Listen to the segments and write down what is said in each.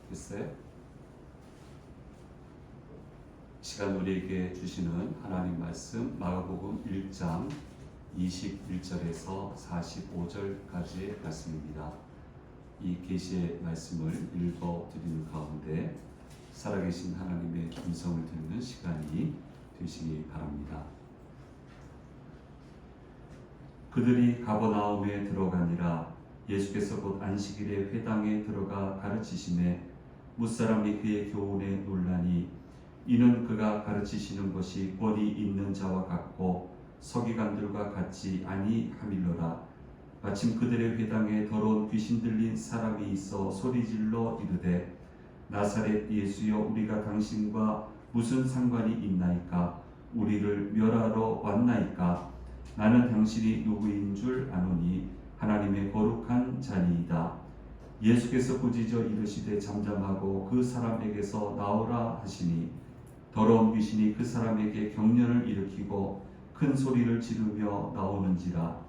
됐어요? 시간 우리에게 주시는 하나님 말씀 마가복음 1장 21절에서 45절까지의 말씀입니다. 이 계시의 말씀을 읽어드리는 가운데 살아계신 하나님의 음성을 듣는 시간이 되시기 바랍니다. 그들이 가버나움에 들어가니라. 예수께서 곧 안식일에 회당에 들어가 가르치심에 무사람이 그의 교훈에 놀라니 이는 그가 가르치시는 것이 권위 있는 자와 같고 서기관들과 같지 아니함일러라. 마침 그들의 회당에 더러운 귀신 들린 사람이 있어 소리질러 이르되 나사렛 예수여, 우리가 당신과 무슨 상관이 있나이까? 우리를 멸하러 왔나이까? 나는 당신이 누구인 줄 아노니 하나님의 거룩한 자니이다. 예수께서 꾸짖어 이르시되 잠잠하고 그 사람에게서 나오라 하시니 더러운 귀신이 그 사람에게 경련을 일으키고 큰 소리를 지르며 나오는지라.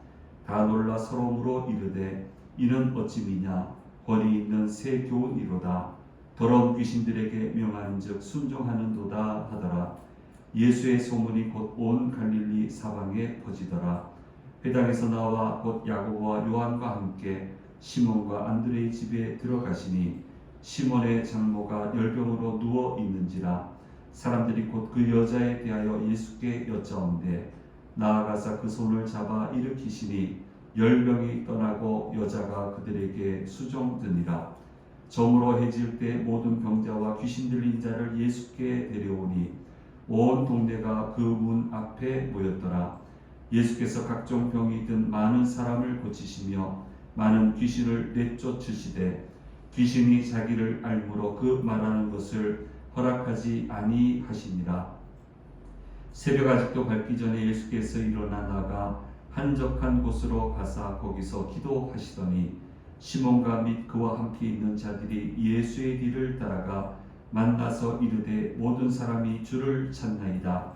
다 놀라 서러움으로 이르되 이는 어찌미냐? 권위 있는 새 교훈이로다. 더러운 귀신들에게 명한즉 순종하는도다 하더라. 예수의 소문이 곧 온 갈릴리 사방에 퍼지더라. 회당에서 나와 곧 야고보와 요한과 함께 시몬과 안드레의 집에 들어가시니 시몬의 장모가 열병으로 누워 있는지라. 사람들이 곧 그 여자에 대하여 예수께 여짜온대 나아가사 그 손을 잡아 일으키시니 열병이 떠나고 여자가 그들에게 수종드니라. 저물어 해질 때 모든 병자와 귀신 들린 자를 예수께 데려오니 온 동네가 그 문 앞에 모였더라. 예수께서 각종 병이 든 많은 사람을 고치시며 많은 귀신을 내쫓으시되 귀신이 자기를 알므로 그 말하는 것을 허락하지 아니하시니라. 새벽 아직도 밝기 전에 예수께서 일어나 나가 한적한 곳으로 가사 거기서 기도하시더니 시몬과 및 그와 함께 있는 자들이 예수의 뒤를 따라가 만나서 이르되 모든 사람이 주를 찾나이다.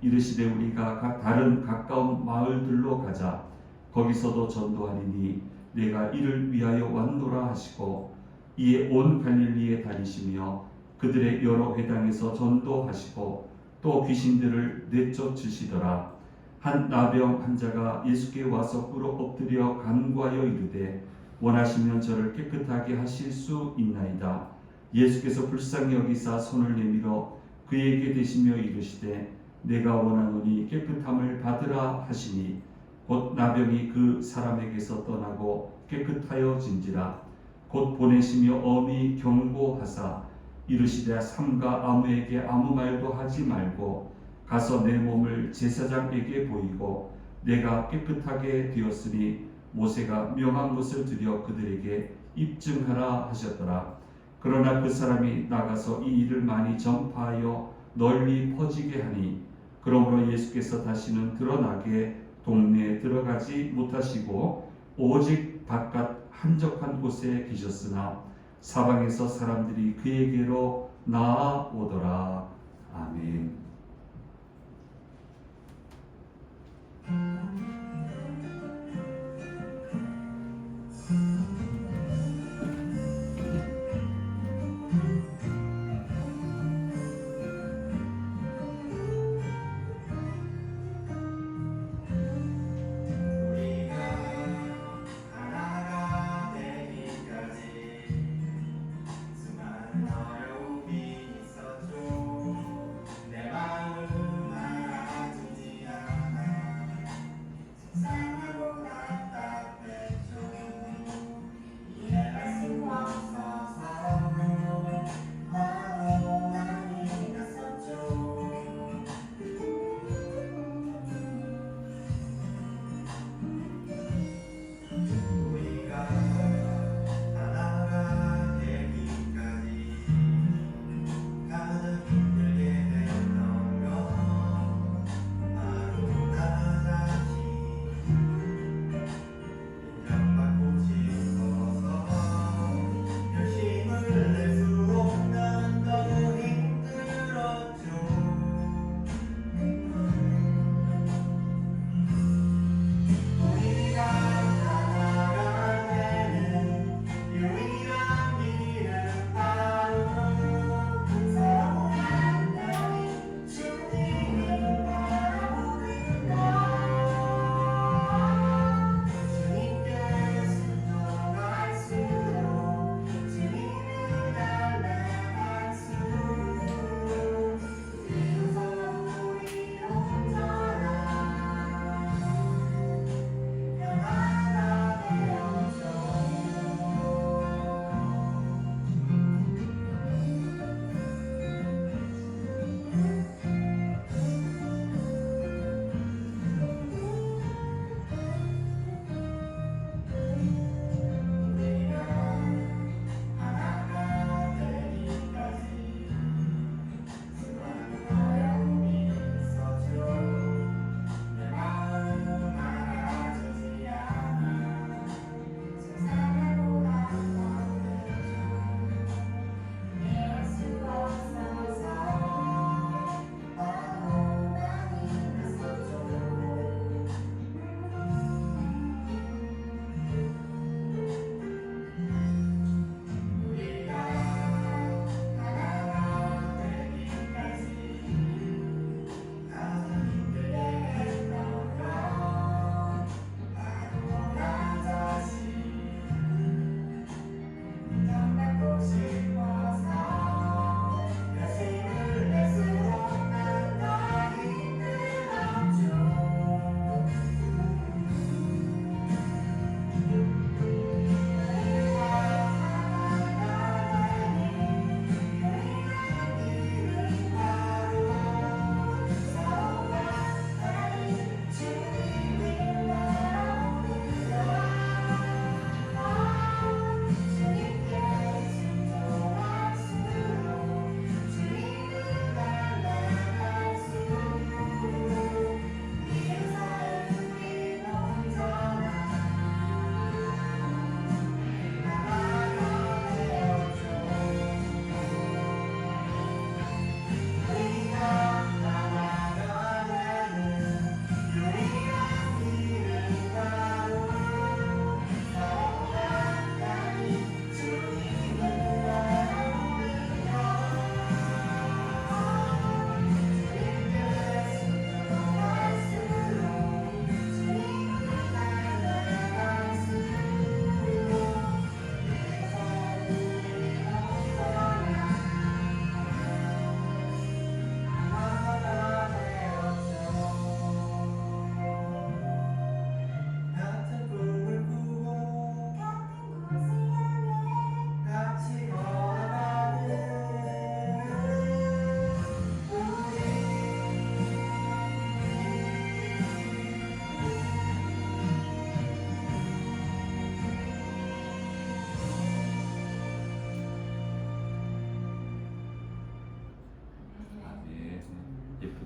이르시되 우리가 다른 가까운 마을들로 가자. 거기서도 전도하리니 내가 이를 위하여 왔노라 하시고 이에 온 갈릴리에 다니시며 그들의 여러 회당에서 전도하시고 또 귀신들을 내쫓으시더라. 한 나병 환자가 예수께 와서 꿇어 엎드려 간구하여 이르되 원하시면 저를 깨끗하게 하실 수 있나이다. 예수께서 불쌍히 여기사 손을 내밀어 그에게 대시며 이르시되 내가 원하노니 깨끗함을 받으라 하시니 곧 나병이 그 사람에게서 떠나고 깨끗하여진지라. 곧 보내시며 엄히 경고하사 이르시되 삼가 아무에게 아무 말도 하지 말고 가서 내 몸을 제사장에게 보이고 내가 깨끗하게 되었으니 모세가 명한 것을 드려 그들에게 입증하라 하셨더라. 그러나 그 사람이 나가서 이 일을 많이 전파하여 널리 퍼지게 하니 그러므로 예수께서 다시는 드러나게 동네에 들어가지 못하시고 오직 바깥 한적한 곳에 계셨으나 사방에서 사람들이 그에게로 나아오더라. 아멘.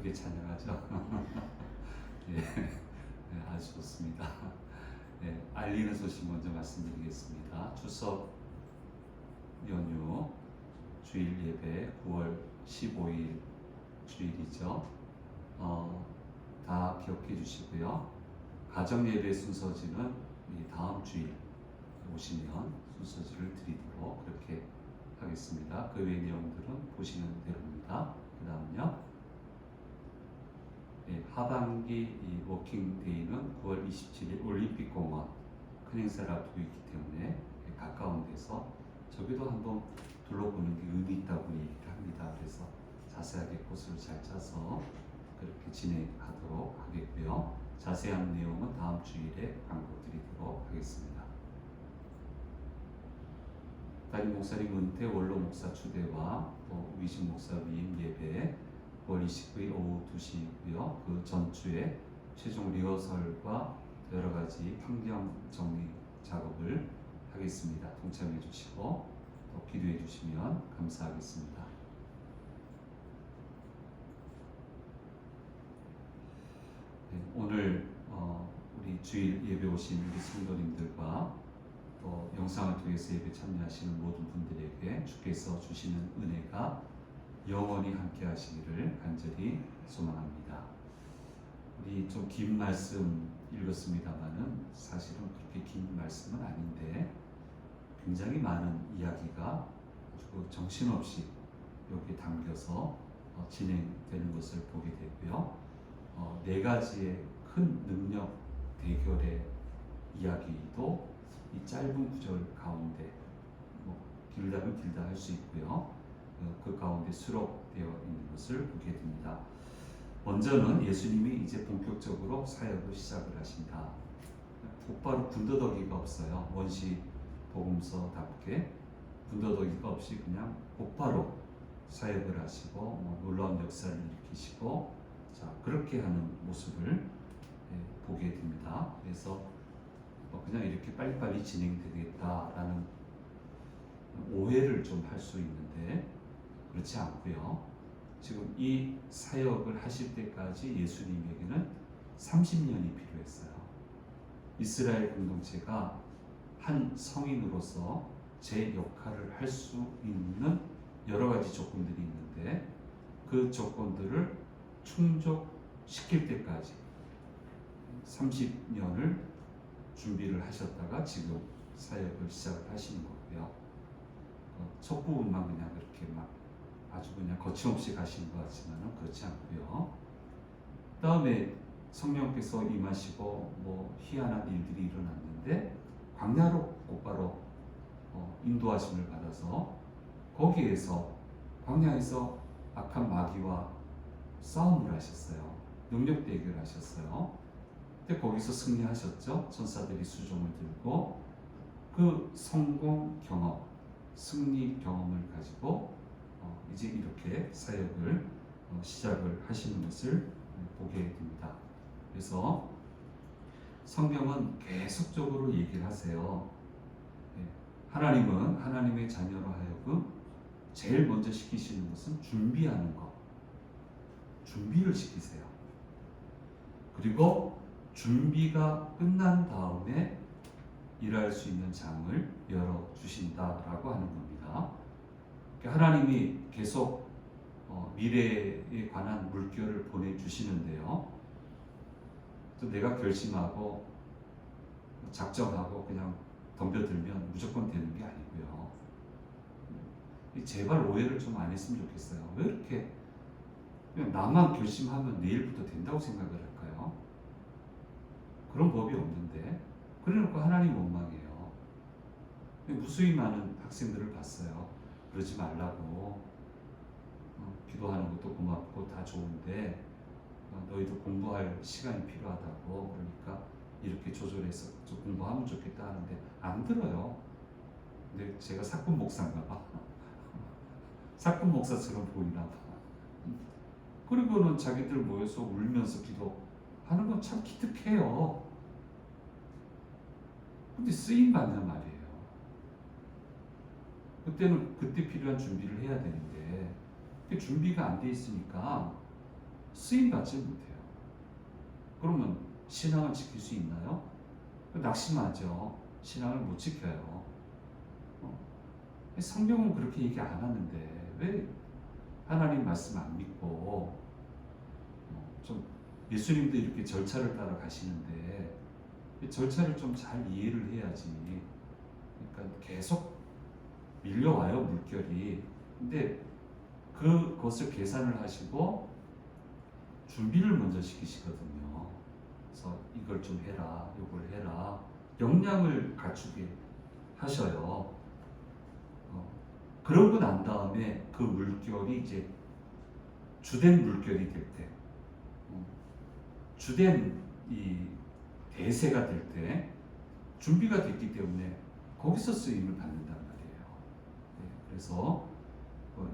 이렇게 찬양하죠. 예, 네, 아주 좋습니다. 예, 알리는 소식 먼저 말씀드리겠습니다. 추석 연휴 주일 예배 9월 15일 주일이죠. 다 기억해 주시고요. 가정 예배 순서지는 다음 주일 오시면 순서지를 드리도록 그렇게 하겠습니다. 그 외의 내용들은 보시는 대로입니다. 그 다음요. 하반기 워킹 데이는 9월 27일 올림픽공원 큰 행사를 앞두고 있기 때문에 가까운 데서 저기도 한번 둘러보는 게 의미 있다고 얘기를 합니다. 그래서 자세하게 코스를 잘 짜서 그렇게 진행하도록 하겠고요. 자세한 내용은 다음 주일에 광고드리도록 하겠습니다. 담임 목사님 은퇴 원로 목사 추대와 또 위신 목사 위임 예배 9월 29일 오후 2시고요. 그 전주에 최종 리허설과 여러 가지 환경 정리 작업을 하겠습니다. 동참해 주시고 또 기도해 주시면 감사하겠습니다. 네, 오늘 우리 주일 예배 오신 우리 성도님들과 또 영상을 통해서 예배 참여하시는 모든 분들에게 주께서 주시는 은혜가 영원히 함께 하시기를 간절히 소망합니다. 우리 좀 긴 말씀 읽었습니다만은 사실은 그렇게 긴 말씀은 아닌데 굉장히 많은 이야기가 아주 정신없이 여기 담겨서 진행되는 것을 보게 되고요. 네 가지의 큰 능력 대결의 이야기도 이 짧은 구절 가운데 길다면 길다 할 수 있고요. 그 가운데 수록되어 있는 것을 보게 됩니다. 먼저는 예수님이 이제 본격적으로 사역을 시작을 하신다. 곧바로 군더더기가 없어요. 원시 복음서답게 군더더기가 없이 그냥 곧바로 사역을 하시고 놀라운 역사를 일으키시고 자 그렇게 하는 모습을 보게 됩니다. 그래서 그냥 이렇게 빨리빨리 진행되겠다라는 오해를 좀 할 수 있는데 그렇지 않고요. 지금 이 사역을 하실 때까지 예수님에게는 30년이 필요했어요. 이스라엘 공동체가 한 성인으로서 제 역할을 할 수 있는 여러 가지 조건들이 있는데 그 조건들을 충족시킬 때까지 30년을 준비를 하셨다가 지금 사역을 시작을 하시는 거고요. 첫 부분만 그냥 그렇게 막 아주 그냥 거침없이 가신 것 같지만은 그렇지 않고요. 다음에 성령께서 임하시고 희한한 일들이 일어났는데 광야로 곧바로 인도하심을 받아서 거기에서 광야에서 악한 마귀와 싸움을 하셨어요. 능력 대결하셨어요. 근데 거기서 승리하셨죠. 천사들이 수종을 들고 그 성공 경험, 승리 경험을 가지고 이제 이렇게 사역을 시작을 하시는 것을 보게 됩니다. 그래서 성경은 계속적으로 얘기를 하세요. 하나님은 하나님의 자녀로 하여금 제일 먼저 시키시는 것은 준비하는 것. 준비를 시키세요. 그리고 준비가 끝난 다음에 일할 수 있는 장을 열어주신다라고 하는 겁니다. 하나님이 계속 미래에 관한 물결을 보내주시는데요. 또 내가 결심하고 작정하고 그냥 덤벼들면 무조건 되는 게 아니고요. 제발 오해를 좀 안 했으면 좋겠어요. 왜 이렇게 그냥 나만 결심하면 내일부터 된다고 생각을 할까요? 그런 법이 없는데 그래놓고 하나님 원망해요. 무수히 많은 학생들을 봤어요. 그러지 말라고 기도하는 것도 고맙고 다 좋은데 너희도 공부할 시간이 필요하다고 그러니까 이렇게 조절해서 좀 공부하면 좋겠다 하는데 안 들어요. 근데 제가 사꾼 목사인가 봐. 사꾼 목사처럼 보이나 봐. 그리고는 자기들 모여서 울면서 기도하는 건 참 기특해요. 근데 쓰임 받는 말이에요. 그때는 그때 필요한 준비를 해야 되는데 준비가 안 돼 있으니까 쓰임 받지 못해요. 그러면 신앙을 지킬 수 있나요? 낙심하죠. 신앙을 못 지켜요. 성경은 그렇게 얘기 안 하는데 왜 하나님 말씀 안 믿고 좀 예수님도 이렇게 절차를 따라 가시는데 절차를 좀 잘 이해를 해야지. 그러니까 계속 밀려와요, 물결이. 근데 그것을 계산을 하시고 준비를 먼저 시키시거든요. 그래서 이걸 좀 해라, 이걸 해라. 역량을 갖추게 하셔요. 그러고 난 다음에 그 물결이 이제 주된 물결이 될 때, 주된 이 대세가 될 때 준비가 됐기 때문에 거기서 쓰임을 받는단 말이에요. 그래서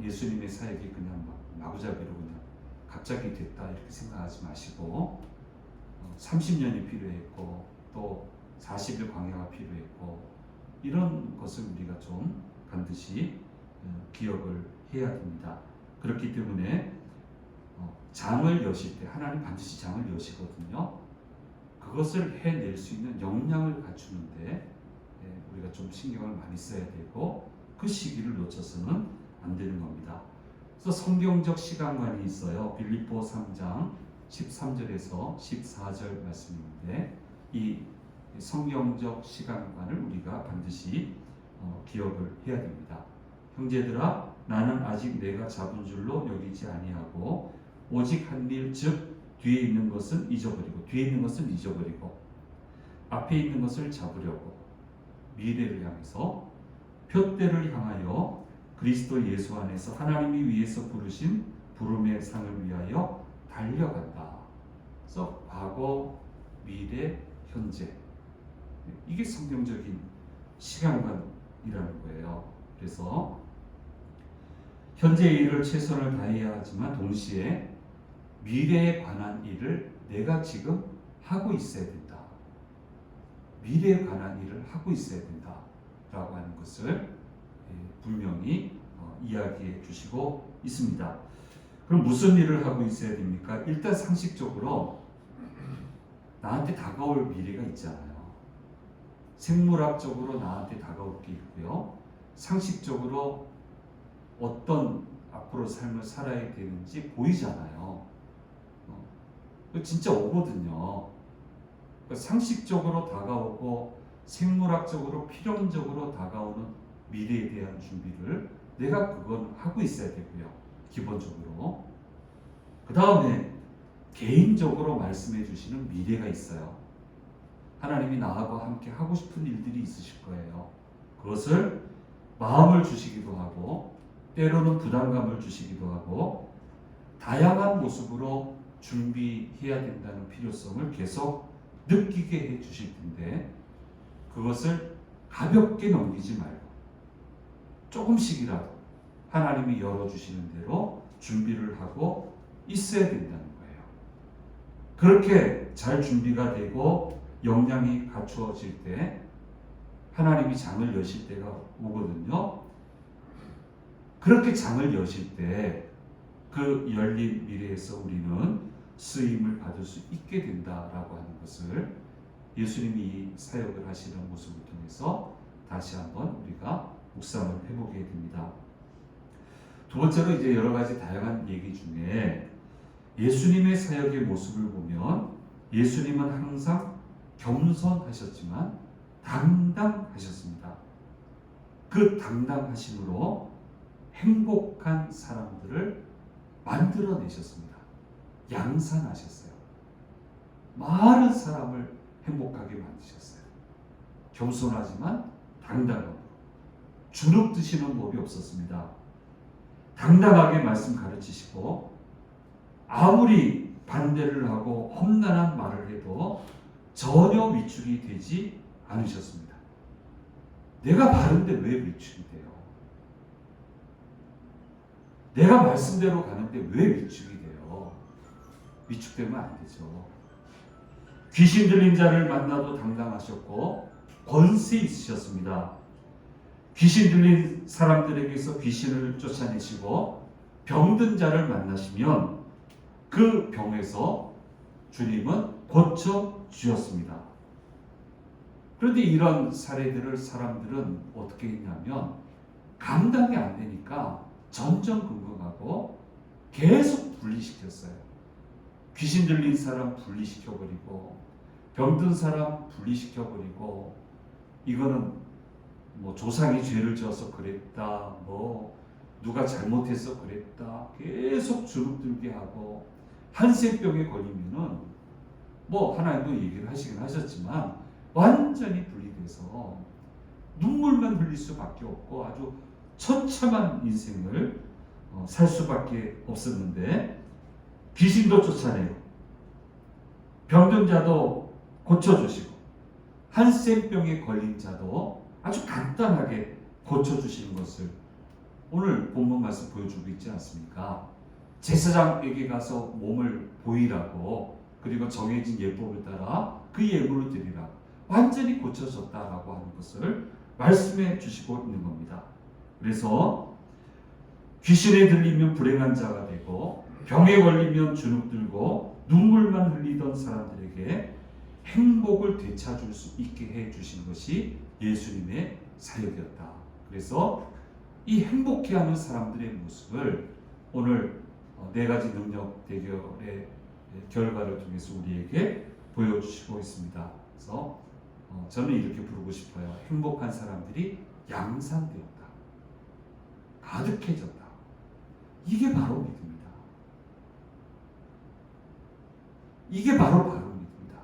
예수님의 사역이 그냥 마구잡이로 그냥 갑자기 됐다 이렇게 생각하지 마시고 30년이 필요했고 또 40일 광야가 필요했고 이런 것을 우리가 좀 반드시 기억을 해야 됩니다. 그렇기 때문에 장을 여실 때 하나님 반드시 장을 여시거든요. 그것을 해낼 수 있는 역량을 갖추는데 우리가 좀 신경을 많이 써야 되고 그 시기를 놓쳐서는 안 되는 겁니다. 그래서 성경적 시간관이 있어요. 빌립보 3장 13절에서 14절 말씀인데 이 성경적 시간관을 우리가 반드시 기억을 해야 됩니다. 형제들아 나는 아직 내가 잡은 줄로 여기지 아니하고 오직 한 일 즉 뒤에 있는 것은 잊어버리고 앞에 있는 것을 잡으려고 미래를 향해서 표대를 향하여 그리스도 예수 안에서 하나님이 위에서 부르신 부름의 상을 위하여 달려간다. 그래서 과거, 미래, 현재 이게 성경적인 시간관이라는 거예요. 그래서 현재의 일을 최선을 다해야 하지만 동시에 미래에 관한 일을 내가 지금 하고 있어야 된다. 미래에 관한 일을 하고 있어야 된다. 라고 하는 것을 분명히 이야기해 주시고 있습니다. 그럼 무슨 일을 하고 있어야 됩니까? 일단 상식적으로 나한테 다가올 미래가 있잖아요. 생물학적으로 나한테 다가올 게 있고요. 상식적으로 어떤 앞으로 삶을 살아야 되는지 보이잖아요. 진짜 오거든요. 상식적으로 다가오고 생물학적으로 필연적으로 다가오는 미래에 대한 준비를 내가 그건 하고 있어야 되고요. 기본적으로. 그 다음에 개인적으로 말씀해 주시는 미래가 있어요. 하나님이 나하고 함께 하고 싶은 일들이 있으실 거예요. 그것을 마음을 주시기도 하고 때로는 부담감을 주시기도 하고 다양한 모습으로 준비해야 된다는 필요성을 계속 느끼게 해 주실 텐데 그것을 가볍게 넘기지 말고 조금씩이라도 하나님이 열어주시는 대로 준비를 하고 있어야 된다는 거예요. 그렇게 잘 준비가 되고 역량이 갖추어질 때 하나님이 장을 여실 때가 오거든요. 그렇게 장을 여실 때 그 열린 미래에서 우리는 쓰임을 받을 수 있게 된다라고 하는 것을 예수님이 이 사역을 하시는 모습을 통해서 다시 한번 우리가 묵상을 해보게 됩니다. 두 번째로 이제 여러 가지 다양한 얘기 중에 예수님의 사역의 모습을 보면 예수님은 항상 겸손하셨지만 당당하셨습니다. 그 당당하심으로 행복한 사람들을 만들어내셨습니다. 양산하셨어요. 많은 사람을 행복하게 만드셨어요. 겸손하지만 당당하고 주눅 드시는 법이 없었습니다. 당당하게 말씀 가르치시고 아무리 반대를 하고 험난한 말을 해도 전혀 위축이 되지 않으셨습니다. 내가 바른데 왜 위축이 돼요? 내가 말씀대로 가는데 왜 위축이 돼요? 위축되면 안 되죠. 귀신 들린 자를 만나도 당당하셨고 권세 있으셨습니다. 귀신 들린 사람들에게서 귀신을 쫓아내시고 병든 자를 만나시면 그 병에서 주님은 고쳐 주셨습니다. 그런데 이런 사례들을 사람들은 어떻게 했냐면 감당이 안 되니까 전전긍긍하고 계속 분리시켰어요. 귀신 들린 사람 분리시켜버리고 병든 사람 분리시켜버리고 이거는 뭐 조상이 죄를 지어서 그랬다, 뭐 누가 잘못해서 그랬다, 계속 주눅들게 하고 한센병에 걸리면은 뭐 하나님도 얘기를 하시긴 하셨지만 완전히 분리돼서 눈물만 흘릴 수밖에 없고 아주 처참한 인생을 살 수밖에 없었는데 귀신도 쫓아내고 병든 자도 고쳐주시고 한센병에 걸린 자도 아주 간단하게 고쳐주시는 것을 오늘 본문 말씀 보여주고 있지 않습니까? 제사장에게 가서 몸을 보이라고 그리고 정해진 예법을 따라 그 예물을 드리라 완전히 고쳐졌다라고 하는 것을 말씀해 주시고 있는 겁니다. 그래서 귀신에 들리면 불행한 자가 되고 병에 걸리면 주눅들고 눈물만 흘리던 사람들에게 행복을 되찾을 수 있게 해 주신 것이 예수님의 사역이었다. 그래서 이 행복해하는 사람들의 모습을 오늘 네 가지 능력 대결의 결과를 통해서 우리에게 보여주시고 있습니다. 그래서 저는 이렇게 부르고 싶어요. 행복한 사람들이 양산되었다. 가득해졌다. 이게 바로 믿음이다. 이게 바로 믿음이다.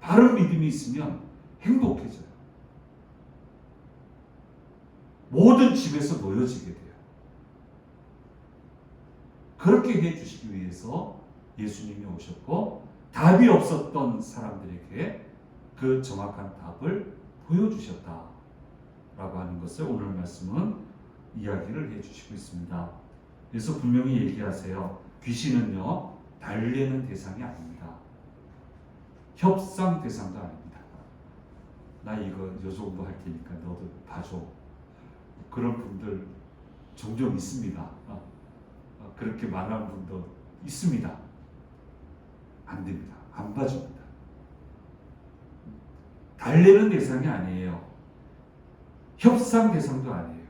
바른 믿음이 있으면 행복해져요. 모든 집에서 놓여지게 돼요. 그렇게 해주시기 위해서 예수님이 오셨고 답이 없었던 사람들에게 그 정확한 답을 보여주셨다 라고 하는 것을 오늘 말씀은 이야기를 해주시고 있습니다. 그래서 분명히 얘기하세요. 귀신은요 달래는 대상이 아닙니다. 협상 대상도 아닙니다. 나 이거 요 정도 할 테니까 너도 봐줘. 그런 분들 종종 있습니다. 그렇게 말하는 분도 있습니다. 안 됩니다. 안 봐줍니다. 달래는 대상이 아니에요. 협상 대상도 아니에요.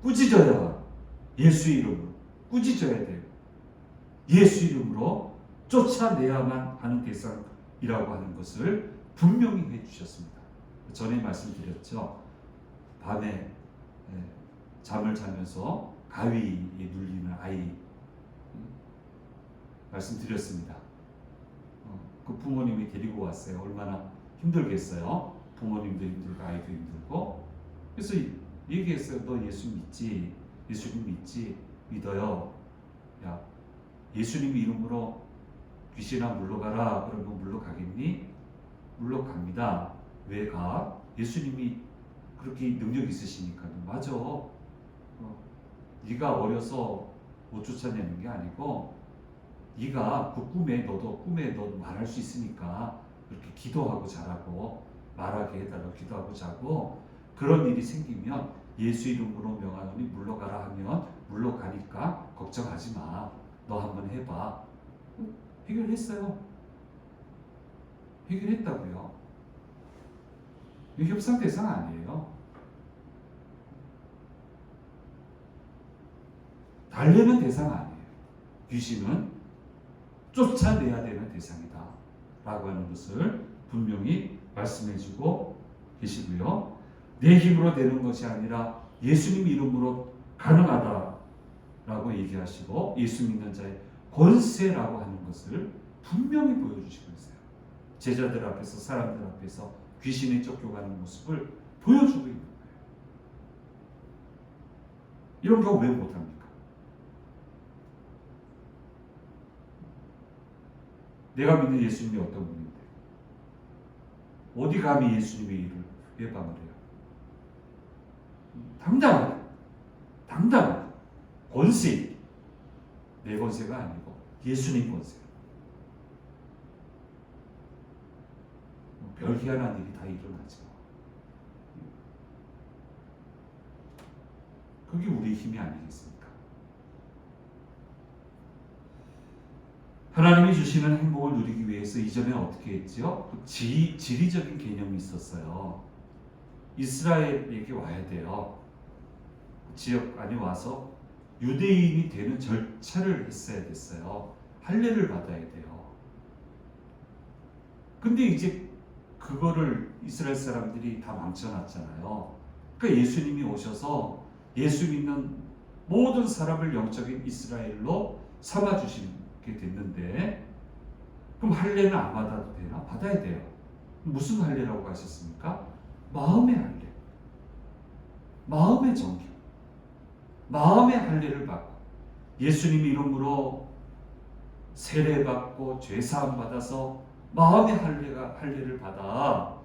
꾸짖어야 예수 이름으로 꾸짖어야 돼요. 예수 이름으로 쫓아내야만 하는 대상이라고 하는 것을 분명히 해주셨습니다. 전에 말씀드렸죠. 밤에 잠을 자면서 가위에 눌리는 아이 말씀드렸습니다. 그 부모님이 데리고 왔어요. 얼마나 힘들겠어요. 부모님도 힘들고 아이도 힘들고. 그래서 얘기했어요. 너 예수 믿지? 예수님 믿지? 믿어요. 야, 예수님 이름으로 귀신아 물러가라. 그러면 물러가겠니? 물러갑니다. 왜 가? 예수님이 그렇게 능력 있으시니까. 맞아. 네가 어려서 못 쫓아내는 게 아니고 네가 그 꿈에 너도 말할 수 있으니까 그렇게 기도하고 자라고 말하게 해달라고 기도하고 자고 그런 일이 생기면 예수 이름으로 명하노니 물러가라 하면 물러가니까 걱정하지 마. 너 한번 해봐. 해결했어요. 해결했다고요. 이거 협상 대상 아니에요. 달래는 대상 아니에요. 귀신은 쫓아내야 되는 대상이다 라고 하는 것을 분명히 말씀해주고 계시고요. 내 힘으로 되는 것이 아니라 예수님 이름으로 가능하다 라고 얘기하시고 예수 믿는 자의 권세라고 하는 것을 분명히 보여주시고 있어요. 제자들 앞에서 사람들 앞에서 귀신이 쫓겨가는 모습을 보여주고 있는 거예요. 이런 거 왜 못합니까? 내가 믿는 예수님이 어떤 분인데 어디 감히 예수님의 일을 예방을 해요? 당당하게 권세 있게 내 권세가 아니고 예수님 권세. 별 희한한 일이 다 일어나죠. 그게 우리의 힘이 아니겠습니까? 하나님이 주시는 행복을 누리기 위해서 이전에 어떻게 했죠? 지리적인 개념이 있었어요. 이스라엘에게 와야 돼요. 지역 안에 와서 유대인이 되는 절차를 했어야 됐어요. 할례를 받아야 돼요. 근데 이제 그거를 이스라엘 사람들이 다 망쳐놨잖아요. 그러니까 예수님이 오셔서 예수 믿는 모든 사람을 영적인 이스라엘로 삼아주시게 됐는데, 그럼 할례는 안 받아도 되나? 받아야 돼요. 무슨 할례라고 하셨습니까? 마음의 할례, 마음의 정결, 마음의 할례를 받고 예수님 이름으로 세례받고 죄사함 받아서 마음의 할례를 받아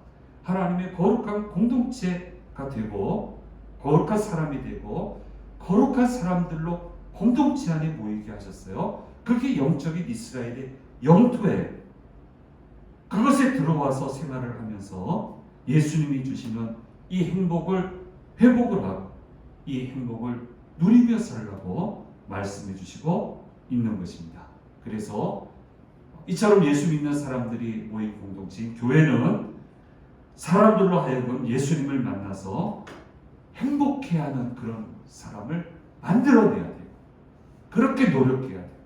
하나님의 거룩한 공동체가 되고 거룩한 사람이 되고 거룩한 사람들로 공동체 안에 모이게 하셨어요. 그게 영적인 이스라엘의 영토예요. 그것에 들어와서 생활을 하면서 예수님이 주시는 이 행복을 회복을 하고 이 행복을 누리며 살라고 말씀해 주시고 있는 것입니다. 그래서 이처럼 예수 믿는 사람들이 모인 공동체인 교회는 사람들로 하여금 예수님을 만나서 행복해하는 그런 사람을 만들어내야 돼요. 그렇게 노력해야 돼요.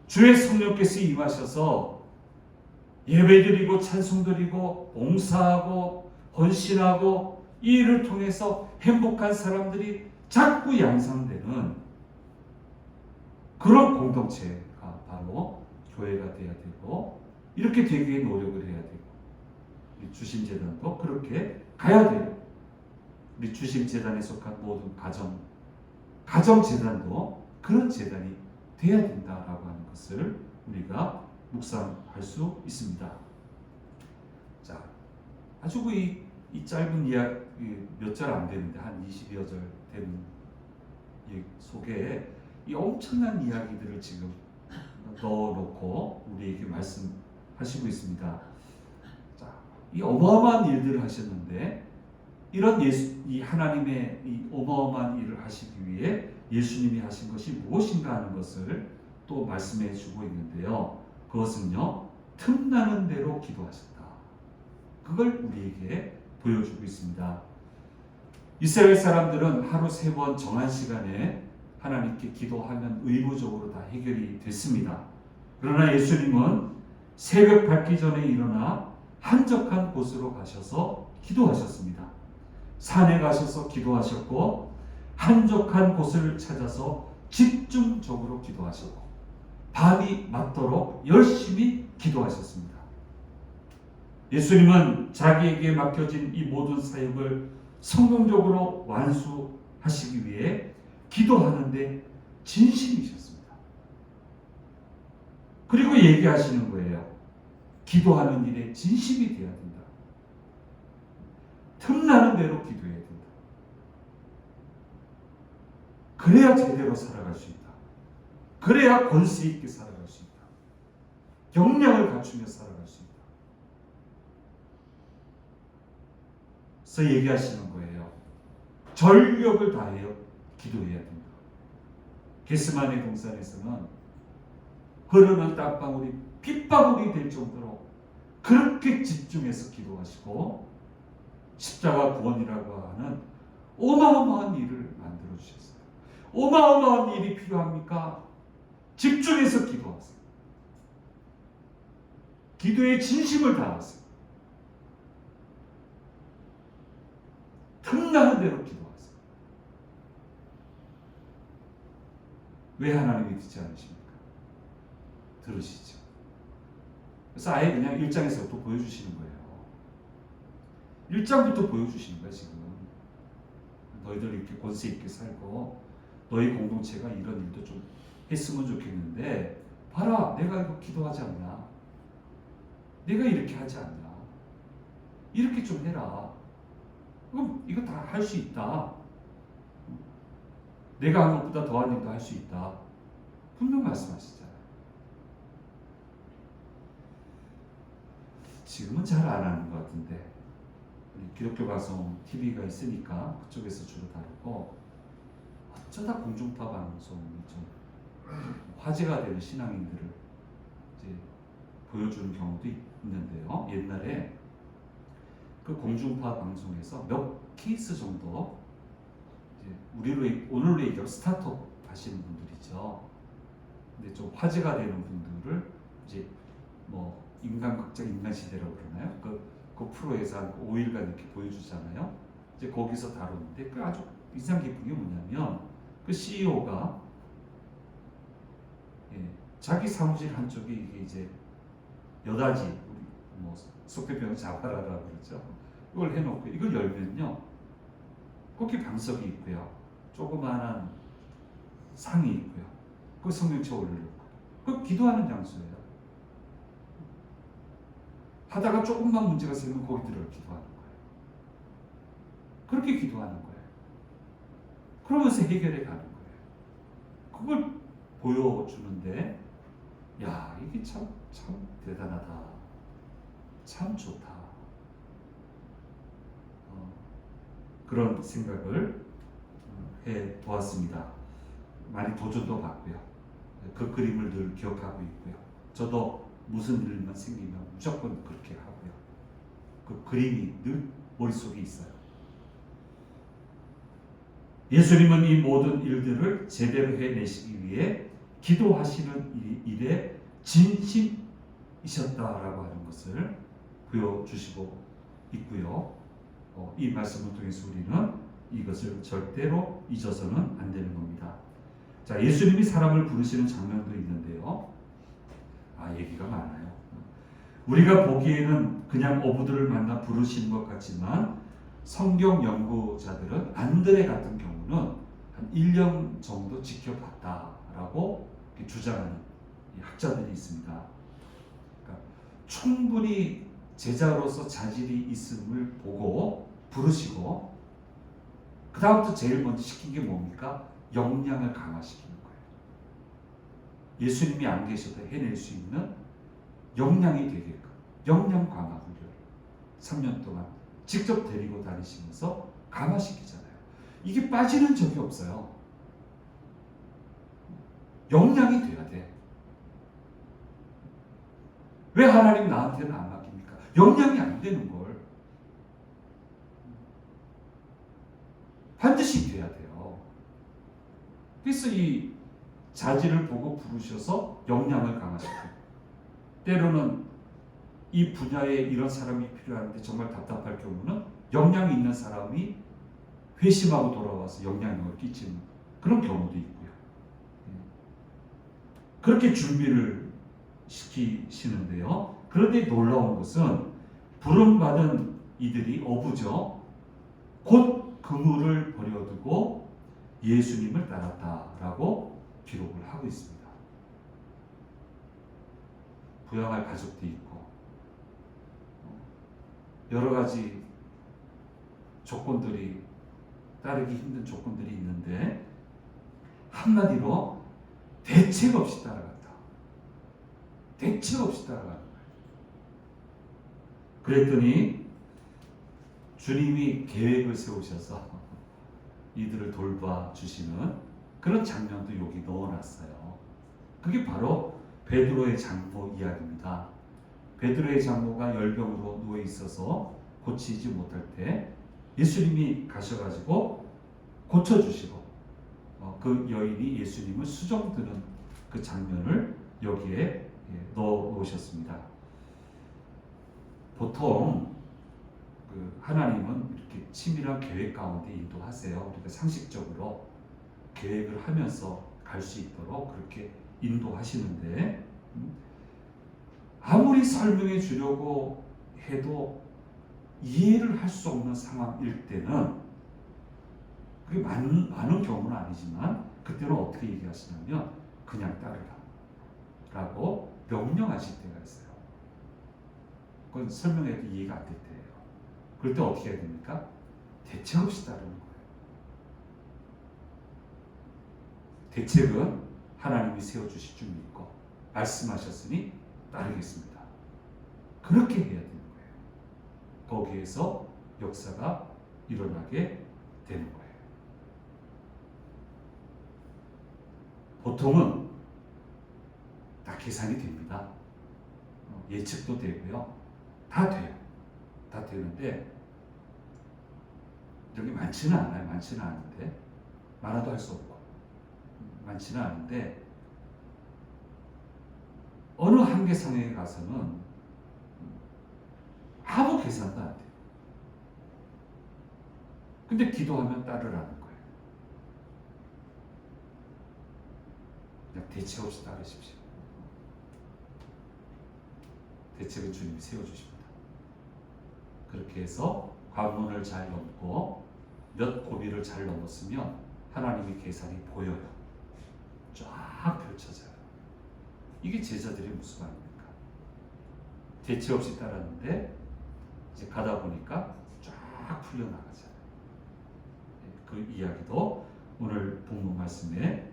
주의 성령께서 임하셔서 예배드리고 찬송드리고 봉사하고 헌신하고 이 일을 통해서 행복한 사람들이 자꾸 양상되는 그런 공동체가 바로 교회가 돼야 되고, 이렇게 되기 위해 노력을 해야 되고, 우리 주심재단도 그렇게 가야 돼요. 우리 주심재단에 속한 모든 가정재단도 그런 재단이 돼야 된다라고 하는 것을 우리가 묵상할 수 있습니다. 자, 아주 이 짧은 이야기 몇 절 안 되는데 한 20여 절 되는 이 속에 이 엄청난 이야기들을 지금 넣어놓고 우리에게 말씀하시고 있습니다. 자, 이 어마어마한 일들을 하셨는데 이런 이 하나님의 이 어마어마한 일을 하시기 위해 예수님이 하신 것이 무엇인가 하는 것을 또 말씀해 주고 있는데요. 그것은요, 틈나는 대로 기도하셨다. 그걸 우리에게 보여주고 있습니다. 이스라엘 사람들은 하루 3번 정한 시간에 하나님께 기도하면 의무적으로 다 해결이 됐습니다. 그러나 예수님은 새벽 밝기 전에 일어나 한적한 곳으로 가셔서 기도하셨습니다. 산에 가셔서 기도하셨고 한적한 곳을 찾아서 집중적으로 기도하셨고 밤이 맞도록 열심히 기도하셨습니다. 예수님은 자기에게 맡겨진 이 모든 사역을 성공적으로 완수하시기 위해 기도하는데 진심이셨습니다. 그리고 얘기하시는 거예요. 기도하는 일에 진심이 되어야 된다. 틈나는 대로 기도해야 된다. 그래야 제대로 살아갈 수 있다. 그래야 권세 있게 살아갈 수 있다. 역량을 갖추며 살아갈 수 있다. 그래서 얘기하시는 거예요. 전력을 다하여 기도해야 된다. 겟세마네 동산에서는 흐르는 땀방울이 핏방울이 될 정도로 그렇게 집중해서 기도하시고 십자가 구원이라고 하는 어마어마한 일을 만들어 주셨어요. 어마어마한 일이 필요합니까? 집중해서 기도하세요. 기도에 진심을 다하세요. 틈나는 대로 기도하세요. 왜 하나님이 듣지 않으십니까? 들으시죠. 그래서 아예 그냥 1장에서부터 보여주시는 거예요. 1장부터 보여주시는 거예요. 지금 너희들 이렇게 권세 있게 살고 너희 공동체가 이런 일도 좀 했으면 좋겠는데 봐라, 내가 이거 기도하지 않냐, 내가 이렇게 하지 않냐, 이렇게 좀 해라. 그럼 이거 다 할 수 있다. 내가 한 것보다 더한 일도 할 수 있다. 분명 말씀하시잖아요. 지금은 잘 안 하는 것 같은데 기독교 방송 TV가 있으니까 그쪽에서 주로 다루고 어쩌다 공중파 방송이 좀 화제가 되는 신앙인들을 이제 보여주는 경우도 있는데요. 옛날에 그 공중파 방송에서 몇 케이스 정도 이제 오늘로 얘기하면 스타트업 하시는 분들이죠. 근데 좀 화제가 되는 분들을 이제 뭐 인간극장 인간시대라고 그러나요? 그 프로에서 한 5일간 이렇게 보여주잖아요. 이제 거기서 다루는데 그 아주 인상 깊은 게 뭐냐면 그 CEO가 자기 사무실 한쪽에 이게 이제 여다지 뭐 속대병 자바라라고 그러죠. 이걸 해놓고 이걸 열면요, 거기 방석이 있고요, 조그마한 상이 있고요, 그 성경책 올려놓고 그 기도하는 장소예요. 하다가 조금만 문제가 생기면 거기 들어가 기도하는 거예요. 그렇게 기도하는 거예요. 그러면서 해결해 가는 거예요. 그걸 보여주는데, 야, 이게 참 대단하다. 참 좋다. 그런 생각을 해 보았습니다. 많이 도전도 받고요. 그 그림을 늘 기억하고 있고요. 저도 무슨 일만 생기면 무조건 그렇게 하고요. 그 그림이 늘 머릿속에 있어요. 예수님은 이 모든 일들을 제대로 해내시기 위해 기도하시는 일에 진심이셨다라고 하는 것을 보여주시고 있고요. 이 말씀을 통해서 우리는 이것을 절대로 잊어서는 안 되는 겁니다. 자, 예수님이 사람을 부르시는 장면도 있는데요. 얘기가 많아요. 우리가 보기에는 그냥 어부들을 만나 부르시는 것 같지만 성경 연구자들은 안드레 같은 경우는 한 1년 정도 지켜봤다라고 주장하는 학자들이 있습니다. 그러니까 충분히 제자로서 자질이 있음을 보고 부르시고, 그 다음부터 제일 먼저 시킨 게 뭡니까? 역량을 강화시키는 거예요. 예수님이 안 계셔도 해낼 수 있는 역량이 되게끔 역량 강화 훈련을 3년 동안 직접 데리고 다니시면서 강화시키잖아요. 이게 빠지는 적이 없어요. 역량이 돼야 돼. 왜 하나님 나한테는 안 맡깁니까? 역량이 안 되는 걸. 반드시 돼야 돼요. 그래서 이 자질을 보고 부르셔서 역량을 강화시켜요. 때로는 이 분야에 이런 사람이 필요한데 정말 답답할 경우는 역량이 있는 사람이 회심하고 돌아와서 역량을 끼치는 그런 경우도 있고요. 그렇게 준비를 시키시는데요. 그런데 놀라운 것은 부름받은 이들이 어부죠. 곧 그물을 버려두고 예수님을 따랐다라고 기록을 하고 있습니다. 부양할 가족도 있고 여러 가지 조건들이, 따르기 힘든 조건들이 있는데 한마디로 대책 없이 따라갔다. 대책 없이 따라가는 거예요. 그랬더니 주님이 계획을 세우셔서 이들을 돌봐주시는 그런 장면도 여기 넣어놨어요. 그게 바로 베드로의 장모 이야기입니다. 베드로의 장모가 열병으로 누워 있어서 고치지 못할 때 예수님이 가셔가지고 고쳐주시고, 그 여인이 예수님을 수정드는 그 장면을 여기에 넣어 놓으셨습니다. 보통 하나님은 이렇게 치밀한 계획 가운데 인도하세요. 우리가 상식적으로 계획을 하면서 갈 수 있도록 그렇게 인도하시는데, 아무리 설명해 주려고 해도 이해를 할 수 없는 상황일 때는, 그게 많은 경우는 아니지만 그때는 어떻게 얘기하시냐면 그냥 따르라 라고 명령하실 때가 있어요. 그건 설명해도 이해가 안 될 때예요. 그럴 때 어떻게 해야 됩니까? 대책 없이 따르는 거예요. 대책은 하나님이 세워주실 줄 믿고 말씀하셨으니 따르겠습니다. 그렇게 해야 되는 거예요. 거기에서 역사가 일어나게 되는 거예요. 보통은 계산이 됩니다. 예측도 되고요. 다 돼요. 다 되는데 이렇게 많지는 않아요. 많지는 않은데 많아도 할 수 없고 많지는 않은데 어느 한계상에 가서는 아무 계산도 안 돼요. 근데 기도하면 따르라는 거예요. 그냥 대책 없이 따르십시오. 대책은 주님이 세워주십니다. 그렇게 해서 관문을 잘 넘고 몇 고비를 잘 넘었으면 하나님의 계산이 보여요. 쫙 펼쳐져요. 이게 제자들의 모습 아닙니까? 대책 없이 따랐는데 이제 가다 보니까 쫙 풀려나가잖아요. 그 이야기도 오늘 본문 말씀에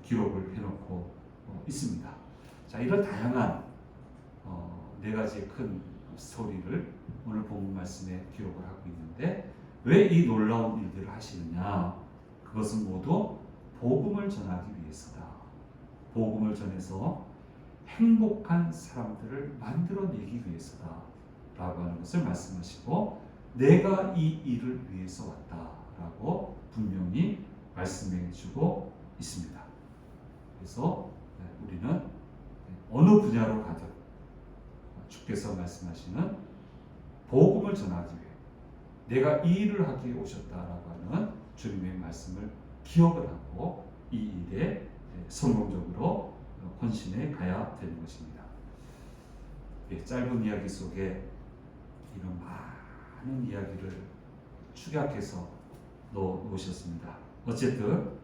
기록을 해놓고 있습니다. 자, 이런 다양한 네 가지의 큰 스토리를 오늘 본문 말씀에 기록을 하고 있는데 왜 이 놀라운 일들을 하시느냐? 그것은 모두 복음을 전하기 위해서다. 복음을 전해서 행복한 사람들을 만들어내기 위해서다 라고 하는 것을 말씀하시고 내가 이 일을 위해서 왔다 라고 분명히 말씀해 주고 있습니다. 그래서 우리는 어느 분야로 가든 주께서 말씀하시는 복음을 전하기 위해 내가 이 일을 하기 위해 오셨다라고 하는 주님의 말씀을 기억을 하고 이 일에 성공적으로 헌신해 가야 되는 것입니다. 짧은 이야기 속에 이런 많은 이야기를 축약해서 놓으셨습니다. 어쨌든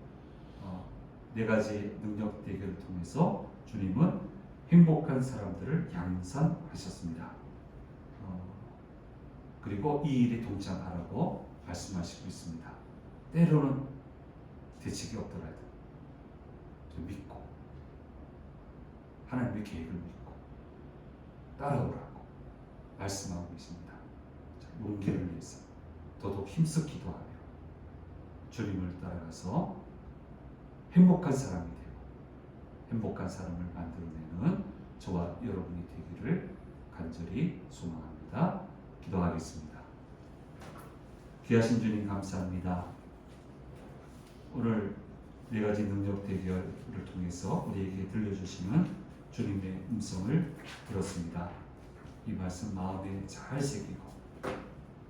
네 가지 능력 대결을 통해서 주님은 행복한 사람들을 양산하셨습니다. 그리고 이 일에 동참하라고 말씀하시고 있습니다. 때로는 대책이 없더라도 좀 믿고 하나님의 계획을 믿고 따라오라고 말씀하고 계십니다. 용기를 내서 더더욱 힘써 기도하며 주님을 따라가서 행복한 사람이 되고 행복한 사람을 만들어내는 저와 여러분이 되기를 간절히 소망합니다. 기도하겠습니다. 귀하신 주님 감사합니다. 오늘 네 가지 능력 대결을 통해서 우리에게 들려주시는 주님의 음성을 들었습니다. 이 말씀 마음에 잘 새기고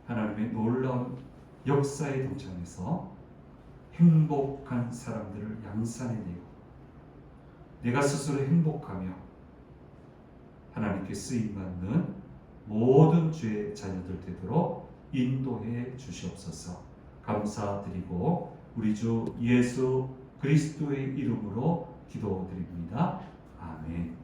하나님의 놀라운 역사에 동참해서 행복한 사람들을 양산해내고 내가 스스로 행복하며 하나님께 쓰임받는 모든 주의 자녀들 되도록 인도해 주시옵소서. 감사드리고 우리 주 예수 그리스도의 이름으로 기도드립니다. 아멘.